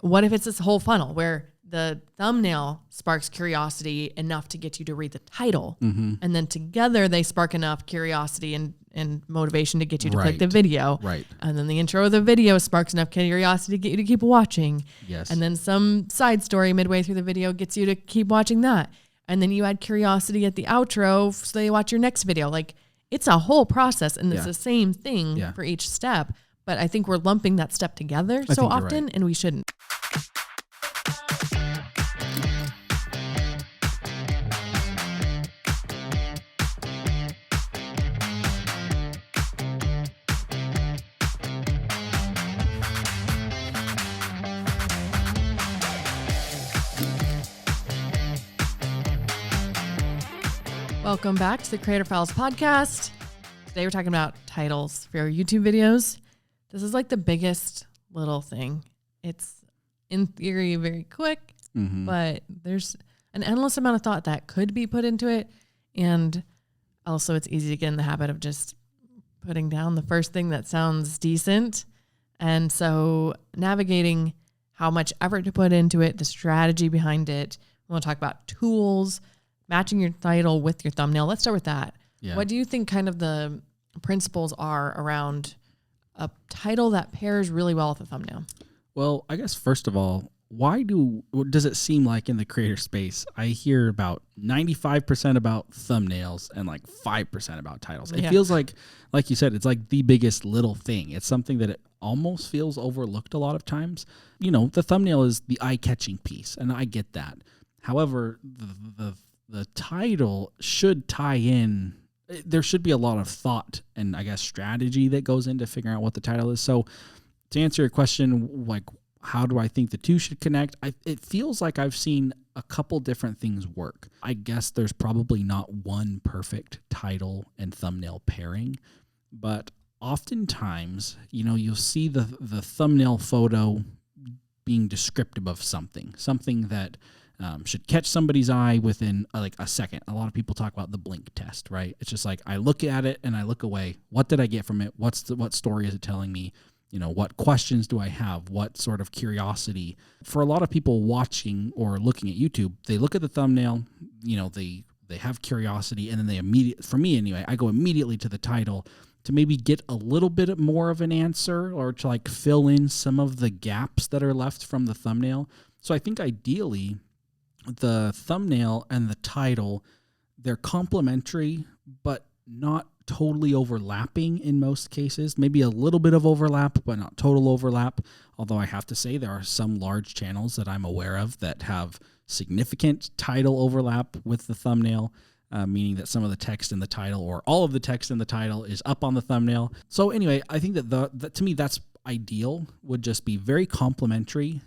what if it's this whole funnel where the thumbnail sparks curiosity enough to get you to read the title, and then together they spark enough curiosity and motivation to get you to click the video. Right. And then the intro of the video sparks enough curiosity to get you to keep watching. Yes. And then some side story midway through the video gets you to keep watching that. And then you add curiosity at the outro so they watch your next video. Like, it's a whole process, and it's the same thing for each step. But I think we're lumping that step together so often, and we shouldn't. Welcome back to the Creator Files podcast. Today we're talking about titles for your YouTube videos. This is like the biggest little thing. It's in theory very quick, but there's an endless amount of thought that could be put into it. And also it's easy to get in the habit of just putting down the first thing that sounds decent. And so navigating how much effort to put into it, the strategy behind it. We want to talk about tools, matching your title with your thumbnail. Let's start with that. Yeah. What do you think kind of the principles are around a title that pairs really well with a thumbnail? Well, I guess first of all, does it seem like in the creator space, I hear about 95% about thumbnails and like 5% about titles. It feels like you said, it's like the biggest little thing. It's something that it almost feels overlooked a lot of times. You know, the thumbnail is the eye-catching piece, and I get that. However, the title should tie in. There should be a lot of thought and I guess strategy that goes into figuring out what the title is. So to answer your question, like, how do I think the two should connect? It feels like I've seen a couple different things work. I guess there's probably not one perfect title and thumbnail pairing, but oftentimes, you know, you'll see the thumbnail photo being descriptive of something that should catch somebody's eye within like a second. A lot of people talk about the blink test, right? It's just like, I look at it and I look away. What did I get from it? What story is it telling me? You know, what questions do I have? What sort of curiosity? For a lot of people watching or looking at YouTube, they look at the thumbnail, you know, they have curiosity, and then for me anyway, I go immediately to the title to maybe get a little bit more of an answer or to like fill in some of the gaps that are left from the thumbnail. So I think ideally, the thumbnail and the title, they're complementary, but not totally overlapping in most cases. Maybe a little bit of overlap, but not total overlap. Although I have to say there are some large channels that I'm aware of that have significant title overlap with the thumbnail, meaning that some of the text in the title or all of the text in the title is up on the thumbnail. So anyway, I think that to me, that's ideal, would just be very complementary.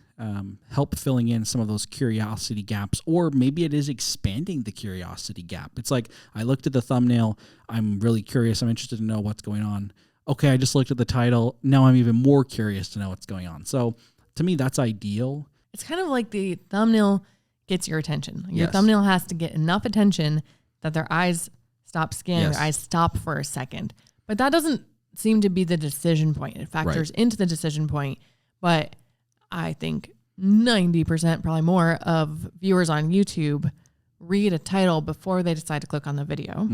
Help filling in some of those curiosity gaps, or maybe it is expanding the curiosity gap. It's like, I looked at the thumbnail, I'm really curious, I'm interested to know what's going on. Okay, I just looked at the title, now I'm even more curious to know what's going on. So to me, that's ideal. It's kind of like the thumbnail gets your attention. Your thumbnail has to get enough attention that their eyes stop scanning, their eyes stop for a second. But that doesn't seem to be the decision point. It factors into the decision point, but I think 90%, probably more, of viewers on YouTube read a title before they decide to click on the video.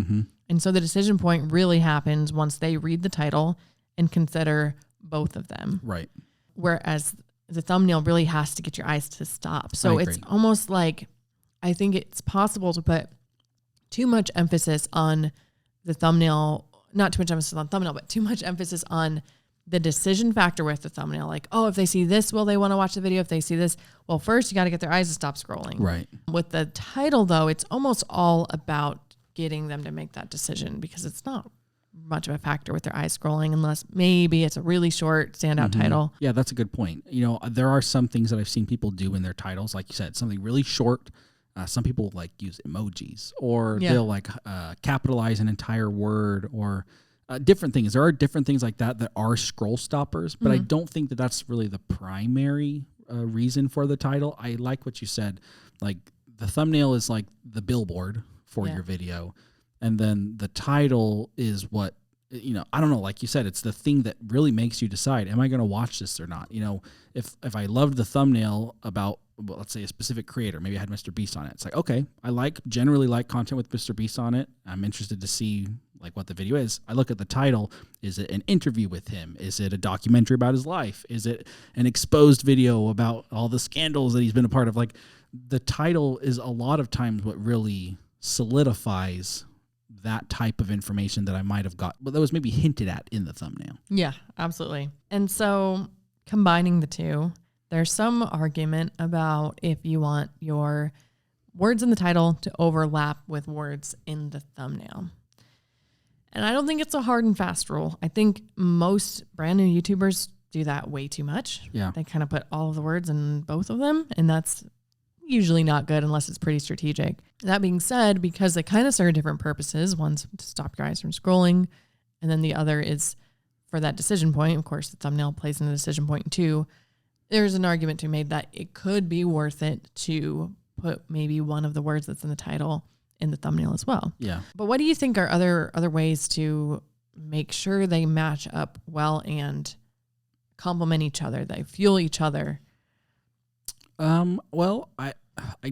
And so the decision point really happens once they read the title and consider both of them. Right. Whereas the thumbnail really has to get your eyes to stop. So it's almost like, I think it's possible to put too much emphasis on the thumbnail, not too much emphasis on thumbnail, but too much emphasis on the decision factor with the thumbnail. Like, oh, if they see this, will they want to watch the video? If they see this, well, first you got to get their eyes to stop scrolling. Right. With the title though, it's almost all about getting them to make that decision, because it's not much of a factor with their eyes scrolling unless maybe it's a really short standout title. Yeah, that's a good point. You know, there are some things that I've seen people do in their titles, like you said, something really short. Some people like use emojis, or they'll like capitalize an entire word, or different things. There are different things like that are scroll stoppers, but I don't think that that's really the primary reason for the title. I like what you said. Like, the thumbnail is like the billboard for your video, and then the title is what I don't know, like you said, it's the thing that really makes you decide, am I going to watch this or not? If I loved the thumbnail about, well, let's say a specific creator, maybe I had Mr. Beast on it. It's like, okay, I generally like content with Mr. Beast on it. I'm interested to see like what the video is. I look at the title. Is it an interview with him? Is it a documentary about his life? Is it an exposed video about all the scandals that he's been a part of? Like, the title is a lot of times what really solidifies that type of information that I might have got, but that was maybe hinted at in the thumbnail. Yeah, absolutely. And so combining the two, there's some argument about if you want your words in the title to overlap with words in the thumbnail. And I don't think it's a hard and fast rule. I think most brand new YouTubers do that way too much. Yeah. They kind of put all of the words in both of them, and that's usually not good unless it's pretty strategic. That being said, because they kind of serve different purposes, one's to stop your eyes from scrolling, and then the other is for that decision point. Of course, the thumbnail plays in the decision point too. There's an argument to be made that it could be worth it to put maybe one of the words that's in the title in the thumbnail as well. Yeah. But what do you think are other ways to make sure they match up well and complement each other, they fuel each other? Well,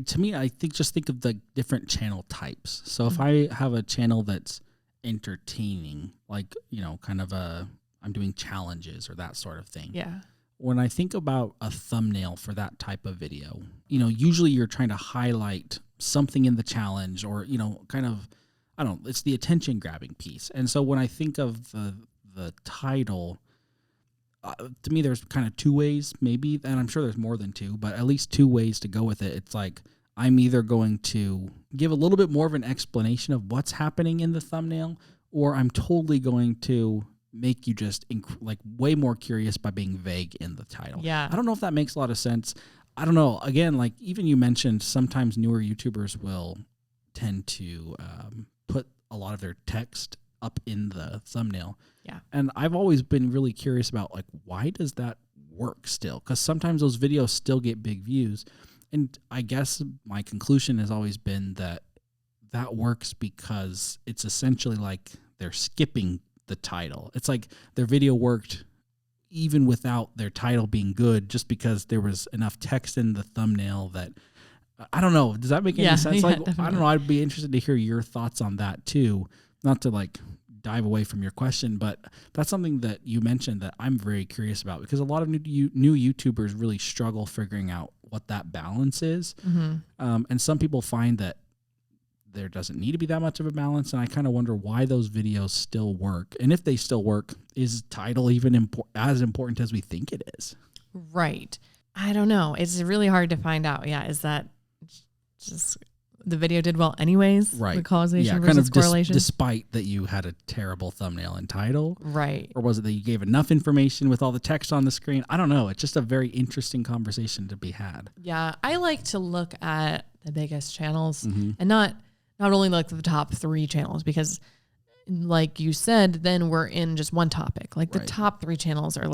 to me, I think of the different channel types. So if I have a channel that's entertaining, like, kind of I'm doing challenges or that sort of thing. Yeah. When I think about a thumbnail for that type of video, usually you're trying to highlight something in the challenge or, kind of, I don't know, it's the attention grabbing piece. And so when I think of the title, to me, there's kind of two ways maybe, and I'm sure there's more than two, but at least two ways to go with it. It's like, I'm either going to give a little bit more of an explanation of what's happening in the thumbnail, or I'm totally going to make you just way more curious by being vague in the title. Yeah. I don't know if that makes a lot of sense. I don't know. Again, like even you mentioned, sometimes newer YouTubers will tend to put a lot of their text up in the thumbnail. Yeah. And I've always been really curious about why does that work still? Because sometimes those videos still get big views. And I guess my conclusion has always been that works because it's essentially like they're skipping the title. It's like their video worked even without their title being good, just because there was enough text in the thumbnail that, I don't know. Does that make any sense? Yeah, I don't know. I'd be interested to hear your thoughts on that too. Not to dive away from your question, but that's something that you mentioned that I'm very curious about, because a lot of new YouTubers really struggle figuring out what that balance is. Mm-hmm. And some people find that there doesn't need to be that much of a balance. And I kind of wonder why those videos still work. And if they still work, is title even as important as we think it is? Right. I don't know. It's really hard to find out. Yeah. Is that just the video did well anyways? Right. The causation versus kind of correlation? Despite that you had a terrible thumbnail and title. Right. Or was it that you gave enough information with all the text on the screen? I don't know. It's just a very interesting conversation to be had. Yeah. I like to look at the biggest channels and not only the top 3 channels, because like you said, then we're in just one topic. The top 3 channels are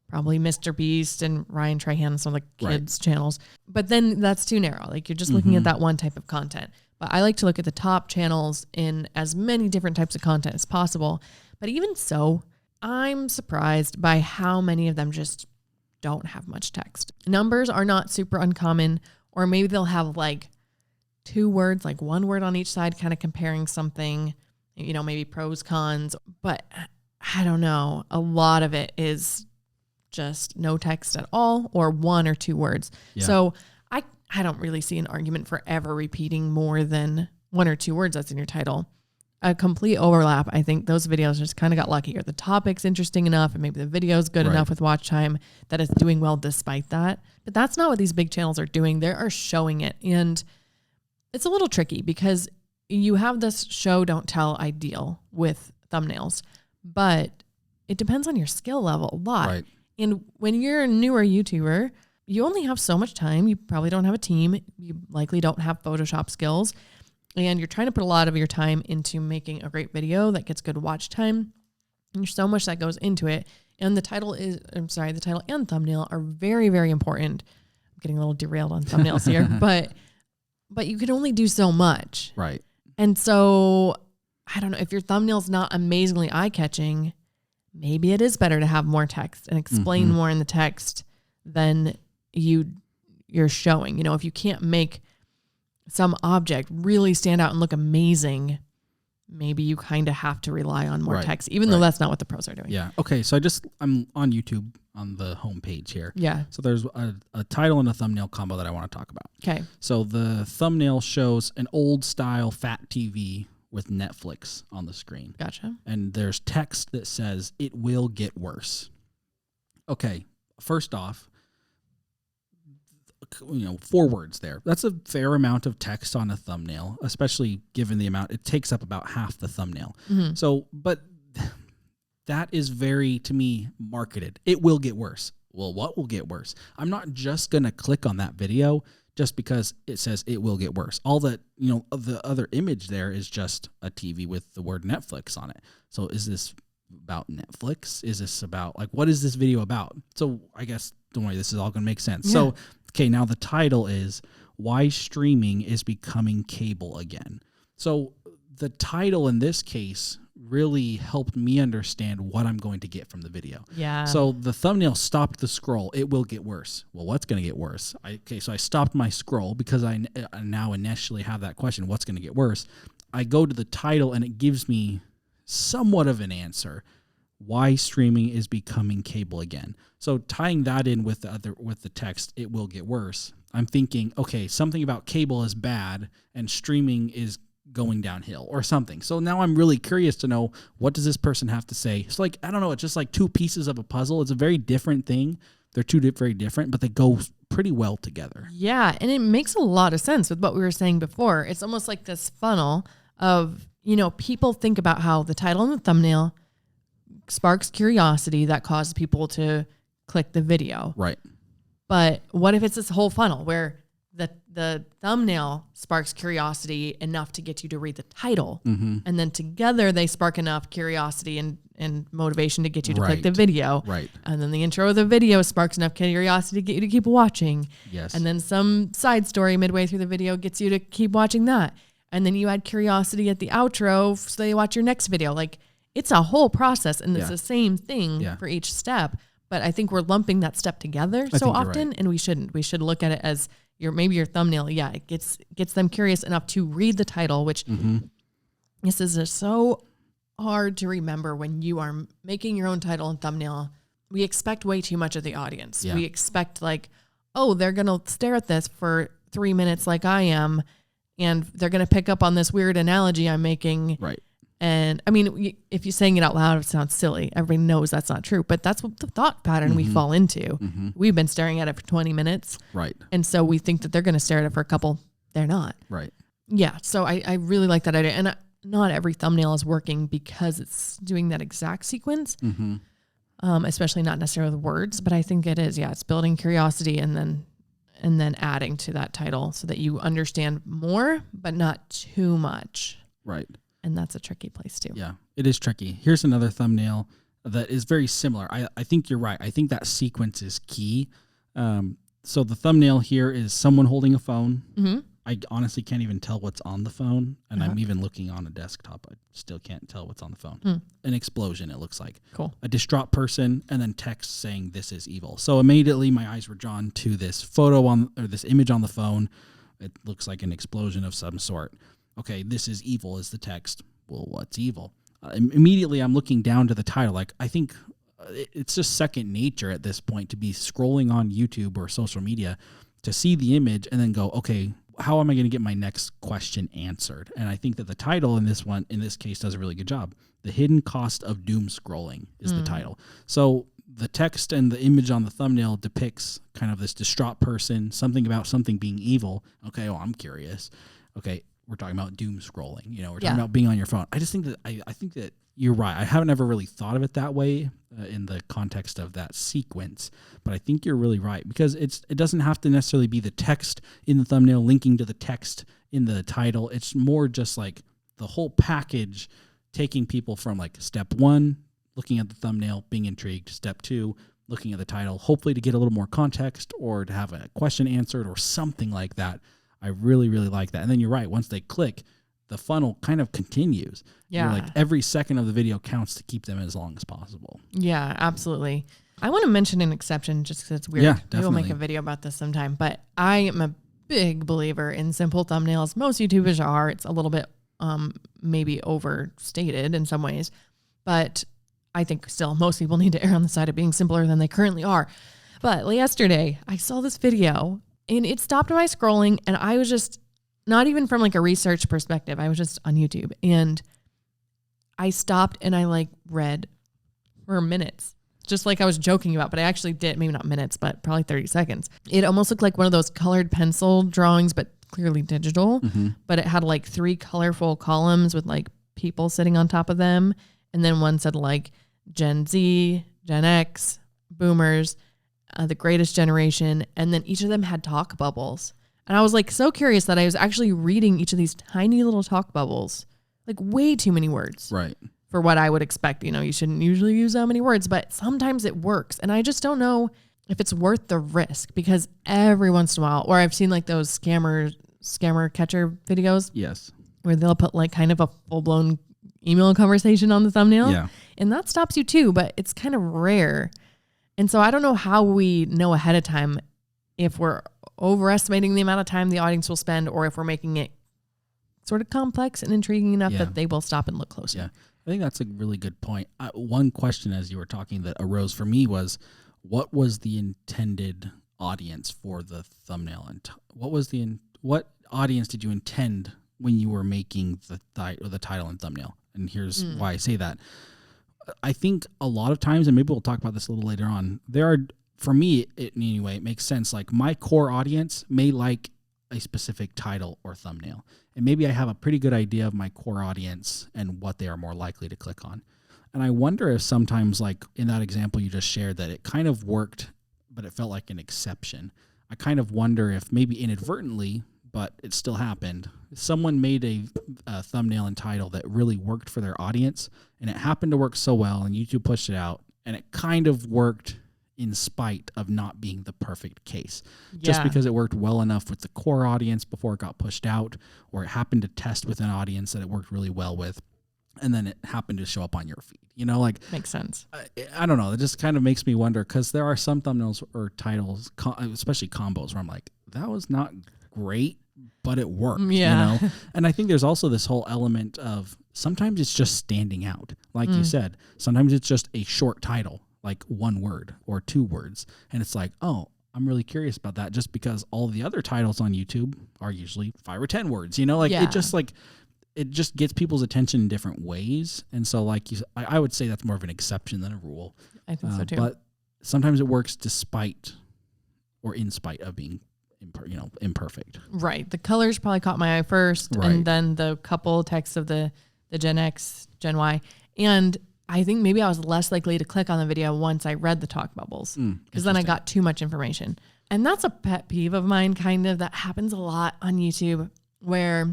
probably Mr. Beast and Ryan Trahan, some of the kids' channels. But then that's too narrow. You're just looking at that one type of content. But I like to look at the top channels in as many different types of content as possible. But even so, I'm surprised by how many of them just don't have much text. Numbers are not super uncommon, or maybe they'll have 2 words, 1 word on each side, kind of comparing something, maybe pros, cons. But I don't know. A lot of it is just no text at all, or 1 or 2 words. Yeah. So I don't really see an argument for ever repeating more than 1 or 2 words that's in your title. A complete overlap, I think those videos just kind of got lucky, or the topic's interesting enough and maybe the video's good enough with watch time that it's doing well despite that. But that's not what these big channels are doing. They are showing it. And it's a little tricky because you have this show don't tell ideal with thumbnails, but it depends on your skill level a lot. Right. And when you're a newer YouTuber, you only have so much time. You probably don't have a team. You likely don't have Photoshop skills. And you're trying to put a lot of your time into making a great video that gets good watch time. And there's so much that goes into it. And the title and thumbnail are very, very important. I'm getting a little derailed on thumbnails here, but you can only do so much. Right. And so I don't know, if your thumbnail's not amazingly eye-catching, maybe it is better to have more text and explain more in the text than you're showing. You know, if you can't make some object really stand out and look amazing, maybe you kind of have to rely on more text, even though that's not what the pros are doing. Yeah. Okay. So I'm on YouTube on the homepage here. Yeah. So there's a title and a thumbnail combo that I want to talk about. Okay. So the thumbnail shows an old style fat TV with Netflix on the screen. Gotcha. And there's text that says, "It will get worse." Okay. First off, 4 words there. That's a fair amount of text on a thumbnail, especially given the amount. It takes up about half the thumbnail. So, but that is very, to me, marketed. It will get worse. Well, what will get worse? I'm not just going to click on that video just because it says it will get worse. All that, the other image there is just a TV with the word Netflix on it. So is this about Netflix? Is this about, what is this video about? So I guess, don't worry, this is all going to make sense. Yeah. So, okay, now the title is Why Streaming is Becoming Cable Again. So the title in this case really helped me understand what I'm going to get from the video. Yeah. So the thumbnail stopped the scroll. It will get worse. Well, what's going to get worse? So I stopped my scroll because I now initially have that question, what's going to get worse? I go to the title and it gives me somewhat of an answer. Why streaming is becoming cable again. So tying that in with the text, it will get worse. I'm thinking, okay, something about cable is bad and streaming is going downhill or something. So now I'm really curious to know, what does this person have to say? It's I don't know, it's just like 2 pieces of a puzzle. It's a very different thing. They're very different, but they go pretty well together. Yeah, and it makes a lot of sense with what we were saying before. It's almost like this funnel of, people think about how the title and the thumbnail sparks curiosity that causes people to click the video. Right. But what if it's this whole funnel where the thumbnail sparks curiosity enough to get you to read the title, and then together they spark enough curiosity and motivation to get you to click the video. Right. And then the intro of the video sparks enough curiosity to get you to keep watching. Yes. And then some side story midway through the video gets you to keep watching that. And then you add curiosity at the outro so they watch your next video. It's a whole process, and it's the same thing for each step. But I think we're lumping that step together so often, and we shouldn't. We should look at it as maybe your thumbnail. Yeah, it gets them curious enough to read the title, which this is so hard to remember when you are making your own title and thumbnail. We expect way too much of the audience. Yeah. We expect they're going to stare at this for 3 minutes like I am, and they're going to pick up on this weird analogy I'm making. Right. And I mean, if you're saying it out loud, it sounds silly. Everybody knows that's not true, but that's what the thought pattern we fall into. We've been staring at it for 20 minutes. Right. And so we think that they're going to stare at it for a couple. They're not. Right. Yeah. So I really like that idea. And not every thumbnail is working because it's doing that exact sequence, especially not necessarily the words, but I think it is. Yeah. It's building curiosity and then adding to that title so that you understand more, but not too much. Right. And that's a tricky place too. Yeah, it is tricky. Here's another thumbnail that is very similar. I think you're right. I think that sequence is key. So the thumbnail here is someone holding a phone. I honestly can't even tell what's on the phone. And I'm even looking on a desktop. I still can't tell what's on the phone. An explosion, it looks like. Cool. A distraught person, and then text saying, "This is evil." So immediately my eyes were drawn to this this image on the phone. It looks like an explosion of some sort. Okay, "This is evil" is the text. Well, what's evil? Immediately, I'm looking down to the title. I think it's just second nature at this point to be scrolling on YouTube or social media to see the image and then go, okay, how am I going to get my next question answered? And I think that the title in this case, does a really good job. "The Hidden Cost of Doom Scrolling" is the title. So the text and the image on the thumbnail depicts kind of this distraught person, something about something being evil. Okay, well, I'm curious. Okay, we're talking about doom scrolling. We're talking about being on your phone. I just think that I think that you're right. I haven't ever really thought of it that way in the context of that sequence, but I think you're really right because it doesn't have to necessarily be the text in the thumbnail linking to the text in the title. It's more just the whole package, taking people from step 1, looking at the thumbnail, being intrigued, step 2, looking at the title, hopefully to get a little more context or to have a question answered or something like that. I really, really like that. And then you're right. Once they click, the funnel kind of continues. Yeah. You're like every second of the video counts to keep them as long as possible. Yeah, absolutely. I want to mention an exception just because it's weird. Yeah, Maybe we'll definitely. make a video about this sometime. But I am a big believer in simple thumbnails. Most YouTubers are. It's a little bit maybe overstated in some ways. But I think still most people need to err on the side of being simpler than they currently are. But yesterday I saw this video and it stopped my scrolling, and I was just not even from like a research perspective. I was just on YouTube and I stopped and I read for minutes, just like I was joking about, but I actually did, maybe not minutes, but probably 30 seconds. It almost looked like one of those colored pencil drawings, but clearly digital. Mm-hmm. But it had 3 colorful columns with people sitting on top of them. And then one said Gen Z, Gen X, boomers, the greatest generation. And then each of them had talk bubbles. And I was so curious that I was actually reading each of these tiny little talk bubbles, way too many words. Right. For what I would expect. You shouldn't usually use that many words, but sometimes it works. And I just don't know if it's worth the risk, because every once in a while, or I've seen those scammer catcher videos. Yes. Where they'll put kind of a full blown email conversation on the thumbnail. Yeah. And that stops you too, but it's kind of rare. And so I don't know how we know ahead of time if we're overestimating the amount of time the audience will spend, or if we're making it sort of complex and intriguing enough that they will stop and look closer. Yeah. I think that's a really good point. One question as you were talking that arose for me was, what was the intended audience for the thumbnail? And what audience did you intend when you were making the title and thumbnail? And here's why I say that. I think a lot of times, and maybe we'll talk about this a little later on, for me, anyway, it makes sense. My core audience may like a specific title or thumbnail. And maybe I have a pretty good idea of my core audience and what they are more likely to click on. And I wonder if sometimes, in that example you just shared, that it kind of worked, but it felt like an exception. I kind of wonder if maybe inadvertently, but it still happened, someone made a thumbnail and title that really worked for their audience, and it happened to work so well, and YouTube pushed it out, and it kind of worked in spite of not being the perfect case. Just because it worked well enough with the core audience before it got pushed out, or it happened to test with an audience that it worked really well with, and then it happened to show up on your feed. Makes sense. I don't know. It just kind of makes me wonder, because there are some thumbnails or titles, especially combos, where I'm like, that was not great, but it worked. Yeah. And I think there's also this whole element of sometimes it's just standing out. Like you said, sometimes it's just a short title, like 1 word or 2 words. And it's oh, I'm really curious about that, just because all the other titles on YouTube are usually 5 or 10 words, it just gets people's attention in different ways. And so I would say that's more of an exception than a rule. I think so too. But sometimes it works despite or in spite of being imperfect. Right. The colors probably caught my eye first, Right. and then the couple texts of the Gen X, Gen Y. And I think maybe I was less likely to click on the video once I read the talk bubbles, because then I got too much information. And that's a pet peeve of mine, kind of, that happens a lot on YouTube, where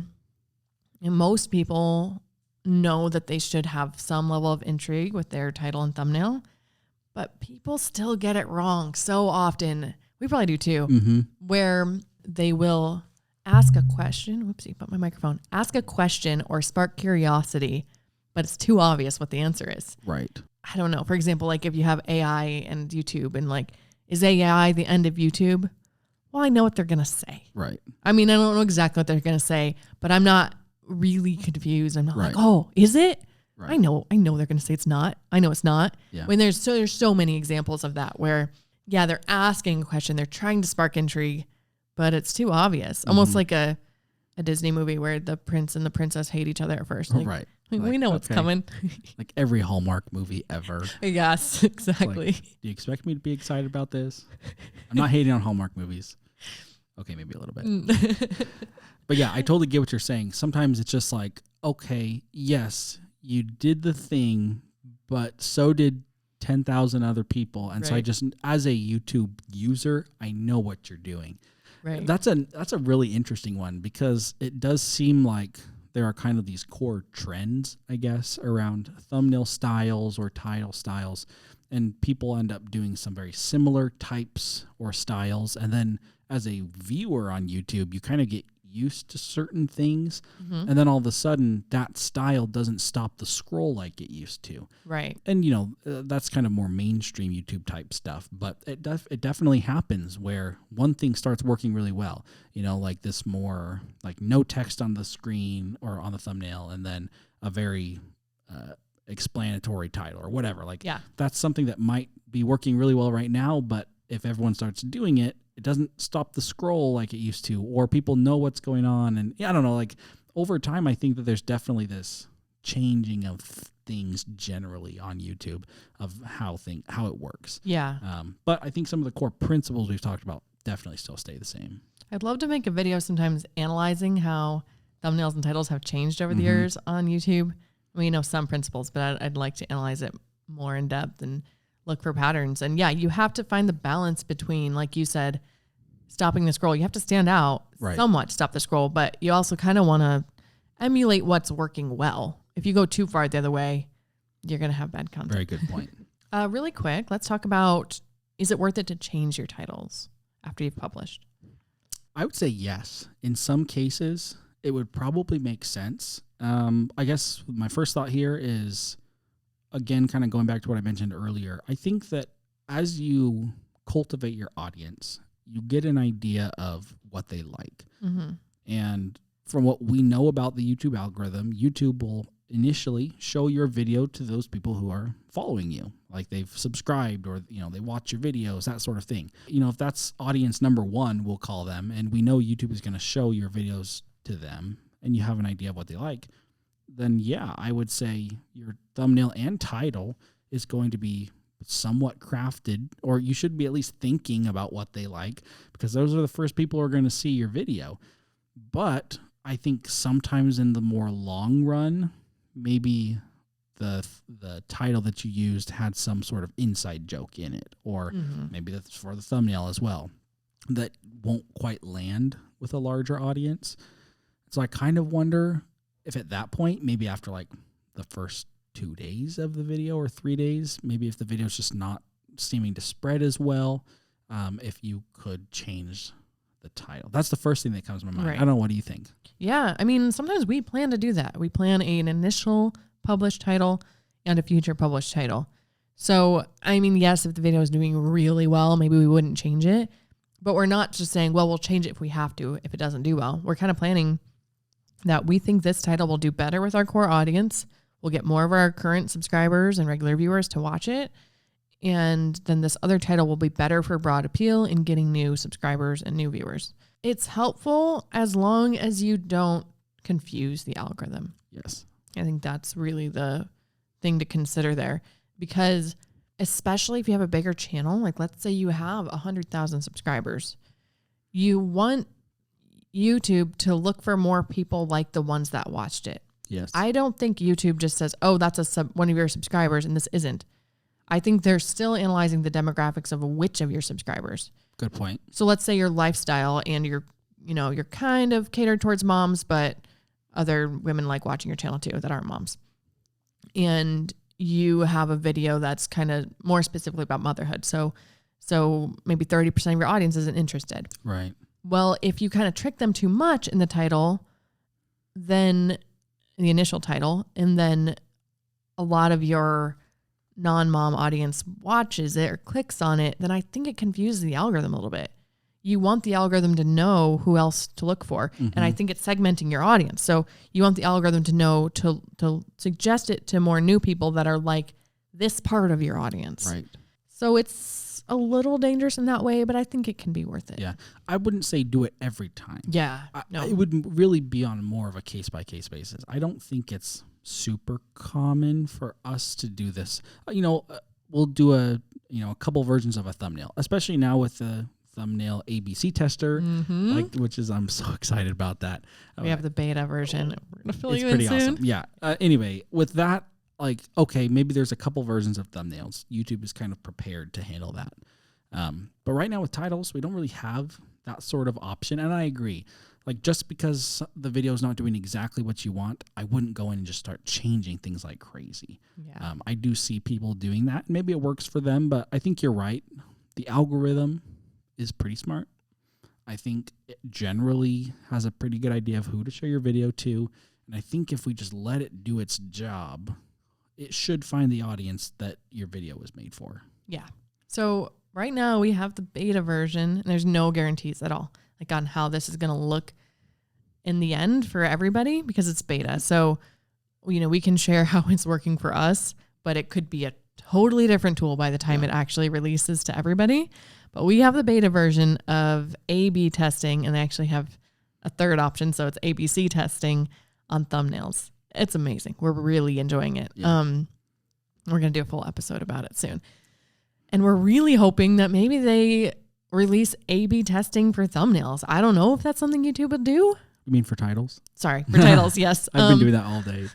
most people know that they should have some level of intrigue with their title and thumbnail, but people still get it wrong so often. We probably do too, where they will ask a question. Whoopsie, put my microphone. Ask a question or spark curiosity, but it's too obvious what the answer is. Right. I don't know. For example, if you have AI and YouTube, and is AI the end of YouTube? Well, I know what they're going to say. Right. I mean, I don't know exactly what they're going to say, but I'm not really confused. I'm not Right. oh, is it? Right. I know they're going to say it's not. I know it's not. Yeah. When there's so many examples of that where, they're asking a question, they're trying to spark intrigue, but it's too obvious. Almost like a Disney movie where the prince and the princess hate each other at first. Right. We know what's coming. Like every Hallmark movie ever. Yes, exactly. Do you expect me to be excited about this? I'm not hating on Hallmark movies. Okay, maybe a little bit. But yeah, I totally get what you're saying. Sometimes it's just okay, yes, you did the thing, but so did 10,000 other people. And so I just, as a YouTube user, I know what you're doing. Right. That's a really interesting one, because it does seem like there are kind of these core trends, I guess, around thumbnail styles or title styles. And people end up doing some very similar types or styles. And then as a viewer on YouTube, you kind of get used to certain things, Mm-hmm. and then all of a sudden that style doesn't stop the scroll like it used to. Right. And that's kind of more mainstream YouTube type stuff, but it definitely happens where one thing starts working really well, like this more like no text on the screen or on the thumbnail, and then a very explanatory title or whatever. Like that's something that might be working really well right now, but if everyone starts doing it, it doesn't stop the scroll like it used to, or people know what's going on. And I don't know, like over time, I think that there's definitely this changing of things generally on YouTube of how it works. Yeah. But I think some of the core principles we've talked about definitely still stay the same. I'd love to make a video sometimes analyzing how thumbnails and titles have changed over the years on YouTube. We know some principles, but I'd like to analyze it more in depth and look for patterns. And yeah, you have to find the balance between, like you said, stopping the scroll. You have to stand out somewhat to stop the scroll, but you also kind of want to emulate what's working well. If you go too far the other way, you're going to have bad content. Very good point. Really quick, let's talk about, is it worth it to change your titles after you've published? I would say yes. In some cases, it would probably make sense. I guess my first thought here is, again, kind of going back to what I mentioned earlier, I think that as you cultivate your audience, you get an idea of what they like. Mm-hmm. And from what we know about the YouTube algorithm, YouTube will initially show your video to those people who are following you, like they've subscribed or, they watch your videos, that sort of thing. If that's audience number one, we'll call them, and we know YouTube is going to show your videos to them and you have an idea of what they like, then yeah, I would say your thumbnail and title is going to be somewhat crafted, or you should be at least thinking about what they like, because those are the first people who are going to see your video. But I think sometimes in the more long run, maybe the title that you used had some sort of inside joke in it, or maybe that's for the thumbnail as well, that won't quite land with a larger audience. So I kind of wonder if at that point, maybe after like the first 2 days of the video or 3 days, maybe if the video is just not seeming to spread as well, if you could change the title. That's the first thing that comes to my mind. Right. I don't know. What do you think? Yeah. I mean, sometimes we plan to do that. We plan an initial published title and a future published title. So, I mean, yes, if the video is doing really well, maybe we wouldn't change it, but we're not just saying, well, we'll change it if we have to, if it doesn't do well. We're kind of planning that we think this title will do better with our core audience. We'll get more of our current subscribers and regular viewers to watch it. And then this other title will be better for broad appeal in getting new subscribers and new viewers. It's helpful as long as you don't confuse the algorithm. Yes. I think that's really the thing to consider there, because especially if you have a bigger channel, like let's say you have 100,000 subscribers, you want YouTube to look for more people like the ones that watched it. Yes. I don't think YouTube just says, oh, that's one of your subscribers and this isn't. I think they're still analyzing the demographics of which of your subscribers. Good point. So let's say your lifestyle and you're kind of catered towards moms, but other women like watching your channel too that aren't moms. And you have a video that's kind of more specifically about motherhood. So maybe 30% of your audience isn't interested. Right. Well, if you kind of trick them too much in the title, then the initial title, and then a lot of your non-mom audience watches it or clicks on it, then I think it confuses the algorithm a little bit. You want the algorithm to know who else to look for. And I think it's segmenting your audience. So you want the algorithm to know to suggest it to more new people that are like this part of your audience. Right. So it's a little dangerous in that way, but I think it can be worth it. Yeah. I wouldn't say do it every time. Yeah. No. It would really be on more of a case-by-case basis. I don't think it's super common for us to do this. We'll do a couple versions of a thumbnail, especially now with the thumbnail ABC tester, which is, I'm so excited about that. We have the beta version. We're gonna fill it's you pretty in soon. awesome. Yeah. Anyway, with that, okay, maybe there's a couple versions of thumbnails. YouTube is kind of prepared to handle that. But right now with titles, we don't really have that sort of option. And I agree. Just because the video is not doing exactly what you want, I wouldn't go in and just start changing things like crazy. Yeah. I do see people doing that. Maybe it works for them, but I think you're right. The algorithm is pretty smart. I think it generally has a pretty good idea of who to show your video to. And I think if we just let it do its job, it should find the audience that your video was made for. Yeah. So right now we have the beta version and there's no guarantees at all, like on how this is going to look in the end for everybody because it's beta. So, we can share how it's working for us, but it could be a totally different tool by the time it actually releases to everybody. But we have the beta version of A/B testing, and they actually have a third option. So it's ABC testing on thumbnails. It's amazing. We're really enjoying it. Yeah. We're going to do a full episode about it soon. And we're really hoping that maybe they release A/B testing for thumbnails. I don't know if that's something YouTube would do. You mean for titles? Sorry, for titles, yes. I've been doing that all day.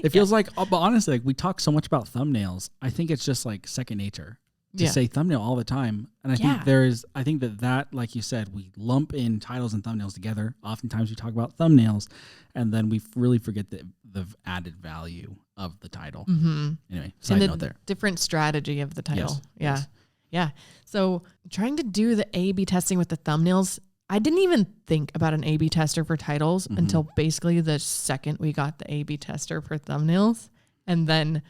It feels like, but honestly, like we talk so much about thumbnails. I think it's just like second nature to say thumbnail all the time. And I think that, like you said, we lump in titles and thumbnails together. Oftentimes we talk about thumbnails and then we really forget the added value of the title. Mm-hmm. Anyway, side note there. Different strategy of the title. Yes. Yeah. So trying to do the A/B testing with the thumbnails, I didn't even think about an A/B tester for titles until basically the second we got the A/B tester for thumbnails. And then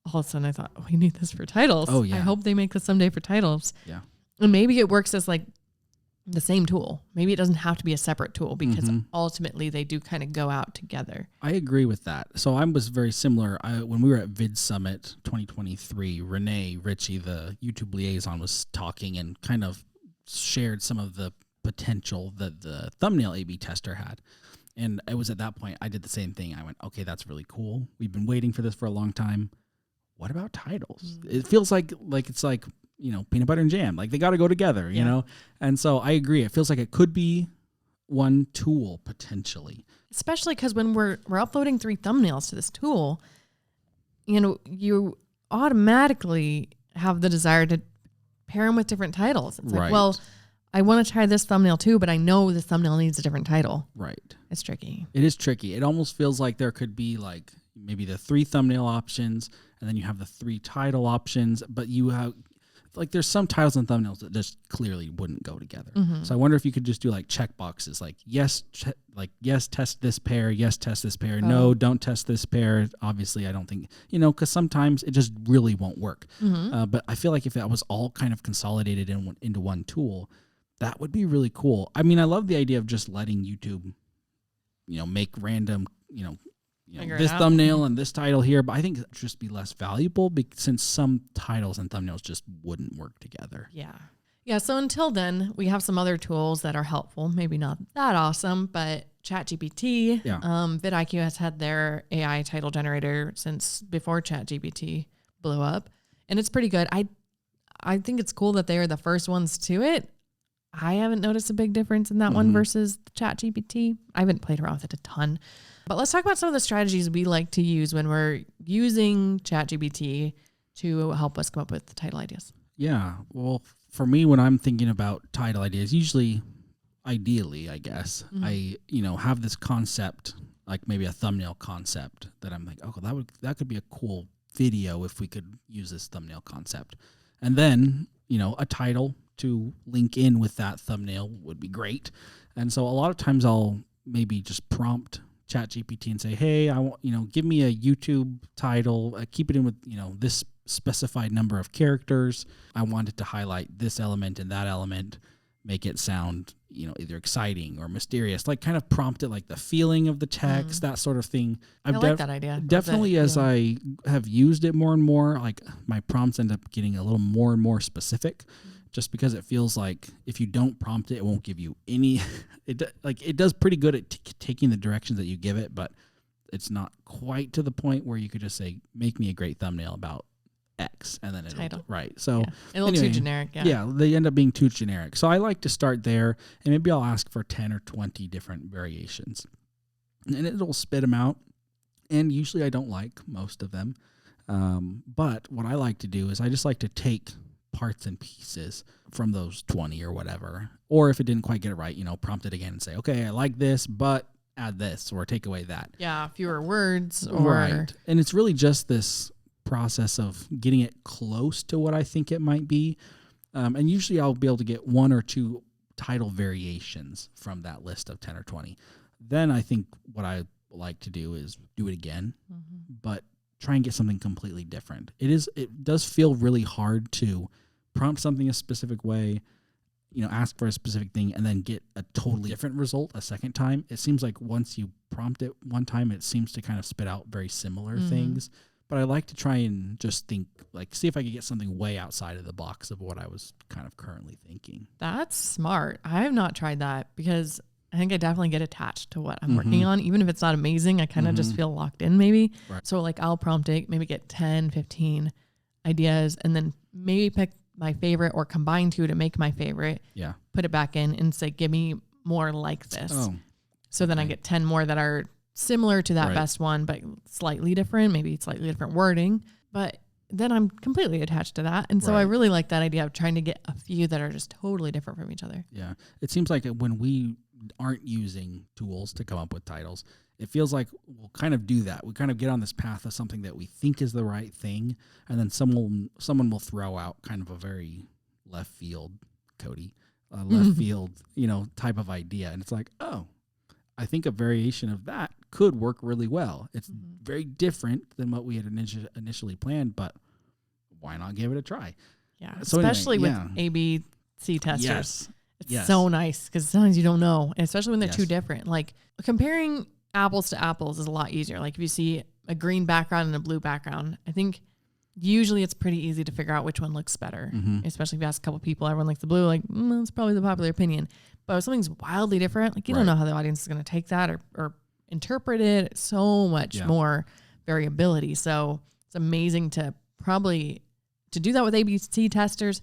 all of a sudden I thought, we need this for titles. Oh, yeah. I hope they make this someday for titles. Yeah. And maybe it works as like the same tool. Maybe it doesn't have to be a separate tool because ultimately they do kind of go out together. I agree with that. So I was very similar. When we were at Vid Summit 2023, Renee Ritchie, the YouTube liaison, was talking and kind of shared some of the potential that the thumbnail A/B tester had. And it was at that point I did the same thing. I went, okay, that's really cool. We've been waiting for this for a long time. What about titles? It feels like it's like, peanut butter and jam. Like they got to go together, you know? And so I agree. It feels like it could be one tool potentially. Especially because when we're uploading 3 thumbnails to this tool, you automatically have the desire to pair them with different titles. It's like, well, I want to try this thumbnail too, but I know this thumbnail needs a different title. Right. It's tricky. It is tricky. It almost feels like there could be like maybe the 3 thumbnail options and then you have the 3 title options, but you have like there's some titles and thumbnails that just clearly wouldn't go together. So I wonder if you could just do like check boxes, like yes, yes, test this pair. Yes, test this pair. No, don't test this pair. Obviously, I don't think, because sometimes it just really won't work. But I feel like if that was all kind of consolidated into one tool, that would be really cool. I mean, I love the idea of just letting YouTube, make random, this thumbnail and this title here, but I think it would just be less valuable since some titles and thumbnails just wouldn't work together. Yeah. Yeah. So until then, we have some other tools that are helpful. Maybe not that awesome, but ChatGPT, vidIQ has had their AI title generator since before ChatGPT blew up, and it's pretty good. I think it's cool that they are the first ones to it. I haven't noticed a big difference in that one versus ChatGPT. I haven't played around with it a ton. But let's talk about some of the strategies we like to use when we're using ChatGPT to help us come up with the title ideas. Yeah. Well, for me, when I'm thinking about title ideas, ideally, I guess, I, have this concept, like maybe a thumbnail concept that I'm like, oh, that could be a cool video if we could use this thumbnail concept. And then, a title to link in with that thumbnail would be great. And so a lot of times I'll maybe just prompt ChatGPT and say, hey, I want, give me a YouTube title, keep it in with, this specified number of characters. I want it to highlight this element and that element, make it sound, either exciting or mysterious, like kind of prompt it like the feeling of the text, that sort of thing. I like that idea. Definitely as I have used it more and more, like my prompts end up getting a little more and more specific. Just because it feels like if you don't prompt it, it won't give you any. It does pretty good at taking the directions that you give it, but it's not quite to the point where you could just say, "Make me a great thumbnail about X," and then it'll right. So a little too generic. Yeah, they end up being too generic. So I like to start there, and maybe I'll ask for 10 or 20 different variations, and it'll spit them out. And usually I don't like most of them, but what I like to do is I just like to take parts and pieces from those 20 or whatever. Or if it didn't quite get it right, prompt it again and say, okay, I like this, but add this or take away that. Yeah, fewer words. Or right. And it's really just this process of getting it close to what I think it might be. And usually I'll be able to get 1 or 2 title variations from that list of 10 or 20. Then I think what I like to do is do it again, but try and get something completely different. It does feel really hard to prompt something a specific way, ask for a specific thing and then get a totally different result a second time. It seems like once you prompt it one time, it seems to kind of spit out very similar things. But I like to try and just think, see if I could get something way outside of the box of what I was kind of currently thinking. That's smart. I have not tried that because I think I definitely get attached to what I'm working on. Even if it's not amazing, I kind of just feel locked in maybe. Right. So I'll prompt it, maybe get 10, 15 ideas and then maybe pick my favorite or combine two to make my favorite. Yeah. Put it back in and say, give me more like this. Oh, so then I get 10 more that are similar to that best one, but slightly different, maybe slightly different wording. But then I'm completely attached to that. And so I really like that idea of trying to get a few that are just totally different from each other. Yeah. It seems like when we aren't using tools to come up with titles, it feels like we'll kind of do that. We kind of get on this path of something that we think is the right thing. And then someone will throw out kind of a very left field, Cody, left field, type of idea. And it's like, oh, I think a variation of that could work really well. It's very different than what we had initially planned, but why not give it a try? Yeah, so especially anyway, with A/B/C testers. Yes. It's so nice because sometimes you don't know, and especially when they're too different. Like comparing apples to apples is a lot easier. Like if you see a green background and a blue background, I think usually it's pretty easy to figure out which one looks better, especially if you ask a couple people, everyone likes the blue, that's probably the popular opinion. But if something's wildly different, you don't know how the audience is going to take that or interpret it. It's so much more variability. So it's amazing to do that with ABC testers.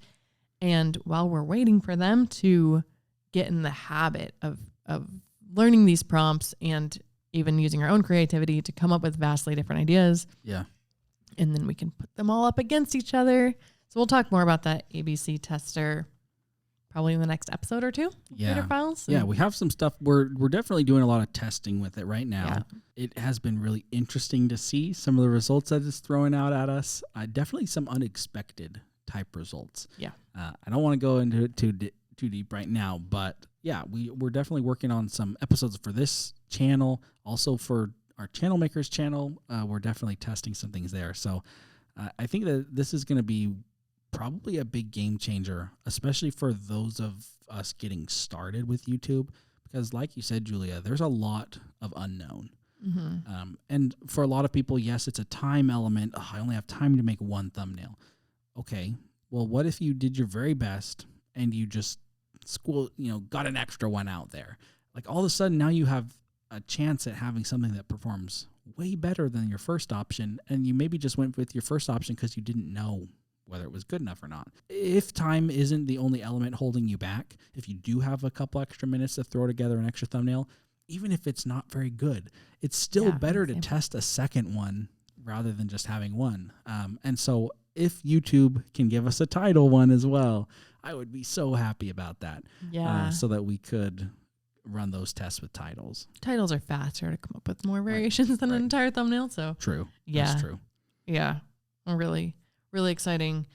And while we're waiting for them to get in the habit of learning these prompts and even using our own creativity to come up with vastly different ideas. Yeah. And then we can put them all up against each other. So we'll talk more about that ABC tester probably in the next episode or two. Creator Files. Yeah, we have some stuff. We're definitely doing a lot of testing with it right now. Yeah. It has been really interesting to see some of the results that it's throwing out at us. Definitely some unexpected type results. Yeah. I don't want to go into it too deep right now, but yeah, we're definitely working on some episodes for this channel. Also for our Channel Makers channel, we're definitely testing some things there. So I think that this is going to be probably a big game changer, especially for those of us getting started with YouTube, because like you said, Julia, there's a lot of unknown. And for a lot of people, yes, it's a time element. Oh, I only have time to make one thumbnail. Okay, well, what if you did your very best and you just got an extra one out there? Like all of a sudden now you have a chance at having something that performs way better than your first option, and you maybe just went with your first option because you didn't know whether it was good enough or not. If time isn't the only element holding you back, if you do have a couple extra minutes to throw together an extra thumbnail, even if it's not very good, it's still better to test a second one rather than just having one. And so if YouTube can give us a title one as well, I would be so happy about that. Yeah. So that we could run those tests with titles. Titles are faster to come up with more variations than an entire thumbnail. So true. Yeah. That's true. Yeah. Really, really exciting.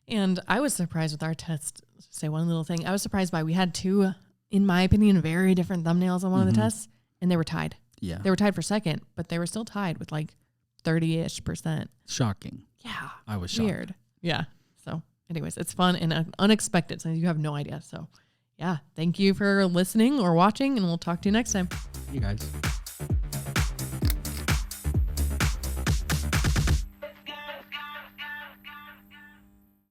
And I was surprised with our test. Say one little thing. I was surprised by we had two, in my opinion, very different thumbnails on one of the tests, and they were tied. Yeah. They were tied for second, but they were still tied with 30-ish%. Shocking. Yeah. I was shocked. Weird. Yeah. So anyways, it's fun and unexpected. So you have no idea. So yeah, thank you for listening or watching, and we'll talk to you next time. You guys.